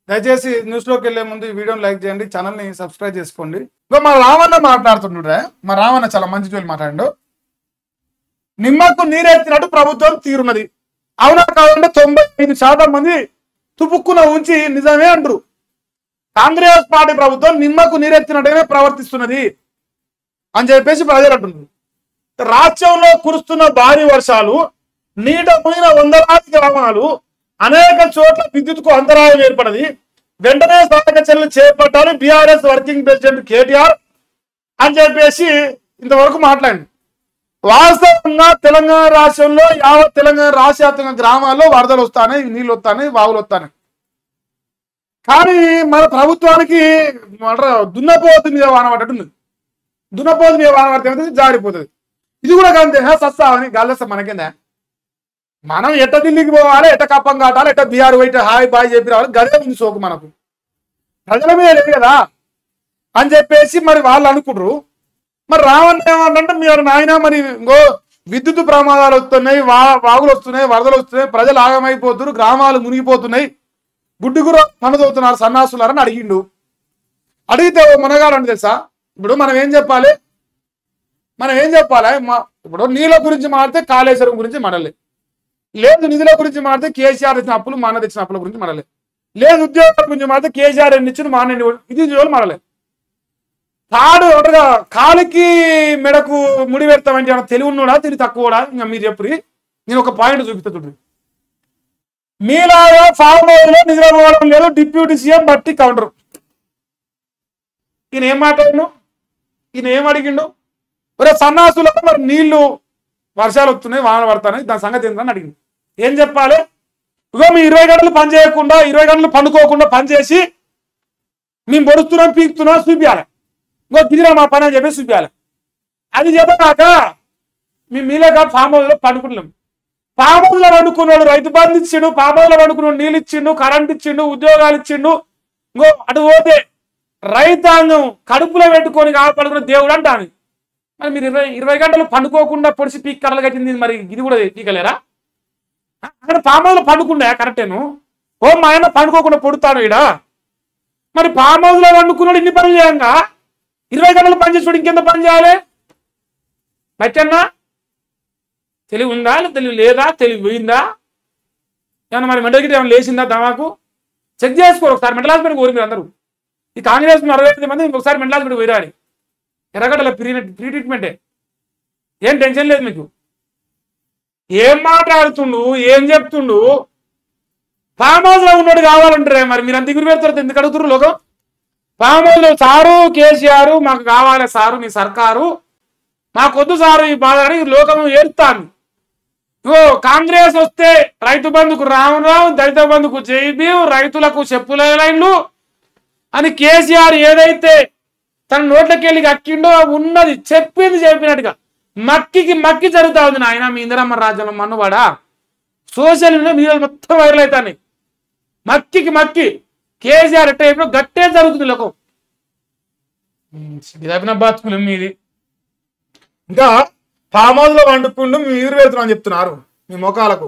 దయచేసి న్యూస్లోకి వెళ్లే ముందు ఈ వీడియోని లైక్ చేయండి, ఛానల్ని సబ్స్క్రైబ్ చేసుకోండి. ఇంకా మా రావణ మాట్లాడుతుండే, మా రావణ చాలా మంచి జోలి మాట్లాడు. నిమ్మకు నీరెత్తినట్టు ప్రభుత్వం తీరున్నది. అవునా కాదంటే 95% మంది తుపుక్కున ఉంచి నిజమే అంటారు. కాంగ్రెస్ పార్టీ ప్రభుత్వం నిమ్మకు నీరెత్తినట్టుగానే ప్రవర్తిస్తున్నది అని చెప్పేసి ప్రజలు అంటున్నారు. రాష్ట్రంలో కురుస్తున్న భారీ వర్షాలు, నీట పోయిన వందలాది గ్రామాలు, అనేక చోట్ల విద్యుత్కు అంతరాయం ఏర్పడింది. వెంటనే సహాయక చర్యలు చేపట్టాలి బీఆర్ఎస్ వర్కింగ్ ప్రెసిడెంట్ కేటీఆర్ అని చెప్పేసి ఇంతవరకు మాట్లాడింది. వాస్తవంగా తెలంగాణ రాష్ట్రంలో యావత్ తెలంగాణ రాష్ట్ర వ్యాప్తంగా గ్రామాల్లో వరదలు వస్తాయి, నీళ్ళు వస్తాయి, వాగులు వస్తాయి. కానీ మన ప్రభుత్వానికి దున్నపోతు మీద వాన పడ్డట్టుంది. దున్నపోతు మీద వాన పడితే జారిపోతుంది. ఇది కూడా అంతే, సస్తావని గాలిస్తా మనకేందా. మనం ఎట్ట ఢిల్లీకి పోవాలి, ఎట్ట కప్పం కాటాలి, ఎట్ట బీఆర్ వైట్ హాయ్ బాయ్ చెప్పి రావాలి, గదే ఉంది సోకు మనకు. ప్రజల మీద లేదు కదా అని చెప్పేసి మరి వాళ్ళు అనుకుంటారు. మరి రావణ ఏమంటే మీరు నాయన మరి ఇంకో విద్యుత్ ప్రమాదాలు వస్తున్నాయి, వాగులు వస్తున్నాయి, వరదలు వస్తున్నాయి, ప్రజలు ఆగమైపోతున్నారు, గ్రామాలు మునిగిపోతున్నాయి, గుడ్డుగురు పనుదవుతున్నారు సన్నాసులారని అడిగిండు. అడిగితే మనగాడంటే తెలుసా, ఇప్పుడు మనం ఏం చెప్పాలి, ఇప్పుడు నీళ్ళ గురించి మాడితే కాళేశ్వరం గురించి మనలే, లేదు నిధుల గురించి మాడితే కేసీఆర్ తెచ్చిన అప్పులు మా అన్న తెచ్చిన అప్పుల గురించి మనలే, లేదు ఉద్యోగాల గురించి మాడితే కేసీఆర్ ఎన్ని ఇచ్చిన మా అన్న ఇది జోలు మనలే. తాడు అంటగా కాలికి మెడకు ముడి పెడతామంటే తెలివి ఉన్నాడా తెలివి తక్కువడా ఇంకా మీరు చెప్పి నేను ఒక పాయింట్ చూపిస్తా. చూడండి, మీలాగా ఫామ్ హౌస్ లో నిద్రపోవడం లేదు డిప్యూటీ సీఎం బట్టి కౌంటర్. ఈయన ఏం మాట్లాడిండు, ఈయన ఏం అడిగిండు, ఒరే సన్నాసులో మరి నీళ్లు వర్షాలు వస్తున్నాయి, వానలు పడుతున్నాయి, దాని సంగతి ఏంటని అడిగింది. ఏం చెప్పాలి, ఇగో మీ 20 గంటలు పని చేయకుండా 20 గంటలు పండుకోకుండా పనిచేసి మేము పొడుస్తున్నాం పీకుతున్నాం చూపించాలి, ఇంకో గిదిరా మా పని అని చెప్పి చూపించాలి. అది చెప్పాక మీలాగా ఫామ్ హౌస్ లో పండుకుంటున్నాం. ఫామ్ హౌస్ లో పండుకున్నాడు రైతు బంధు ఇచ్చిండు, ఫామ్ హౌస్ లో పండుకున్నాడు నీళ్ళు ఇచ్చిండు, కరెంట్ ఇచ్చిండు, ఉద్యోగాలు ఇచ్చిండు. ఇంకో అటు పోతే రైతాంగం కడుపులో పెట్టుకొని కాపాడుకున్న దేవుడు అంటాను. మరి మీరు 20 గంటలు పండుకోకుండా పొడిచి పీక్ కర్రలు కట్టింది, మరి ఇది కూడా పీకలేరా? అక్కడ ఫామ్ హౌస్ లో పండుకున్నా కరెక్టేను. ఓ మా ఆయన పండుకోకుండా పొడుతాడు ఈడ. మరి ఫామ్ హౌస్ లో పండుకున్నాడు ఇన్ని పనులు చేయంగా 20 గంటలు పని చేసి ఇంకెంత పని చేయాలి? బచ్చన్నా తెలివి ఉందా, తెలివి లేదా, తెలివి పోయిందా, ఏమన్నా మరి మెంటల్ గిట్ ఏమైనా లేచిందా? దమాకు చెక్ చేసుకోరు ఒకసారి. మెంటల్ హాస్పిటల్కి పోరు మీరు అందరూ. ఈ కాంగ్రెస్ 65 మంది ఒకసారి మెంటల్ హాస్పిటల్కి పోయిరాడి. ఎర్రగడ్డల ప్రీ ట్రీట్మెంటే, ఏం టెన్షన్ లేదు మీకు. ఏం మాట్లాడుతుండు, ఏం చెప్తుండు? ఫామ్ హౌస్ లో ఉన్నాడు కావాలంటారే, మరి మీరు అంత ఎగురు పెడతారు ఎందుకు అడుగుతున్నారు లోకం? ఫామ్ హౌస్ లో సారు కేసీఆర్ మాకు కావాలి సారు మీ సర్కారు, మాకొద్దు సారు ఈ బాధ అని లోకం ఏడుతాను. ఇగో కాంగ్రెస్ వస్తే రైతు బంధుకు రామరావు, దళిత బంధుకు జైబీవ్, రైతులకు చెప్పుల లైన్లు అని కేసీఆర్ ఏదైతే తన నోట్లకి వెళ్ళి అక్కిండో ఉన్నది చెప్పింది చెప్పినట్టుగా మక్కి జరుగుతా ఉంది. నాయన మీ ఇందిరమ్మ రాజ్యంలో మన్నువాడా సోషల్ మీడియా మొత్తం వైరల్ అవుతాయి. మక్కి కేసీఆర్ ఎట్ట చెప్పినా గట్టే జరుగుతుంది లోకం. బతుకులు మీది. ఇంకా ఫామ్ హౌస్ లో వండుకుంటూ మీరు వెళ్తున్నాం చెప్తున్నారు మీ ముఖాలకు.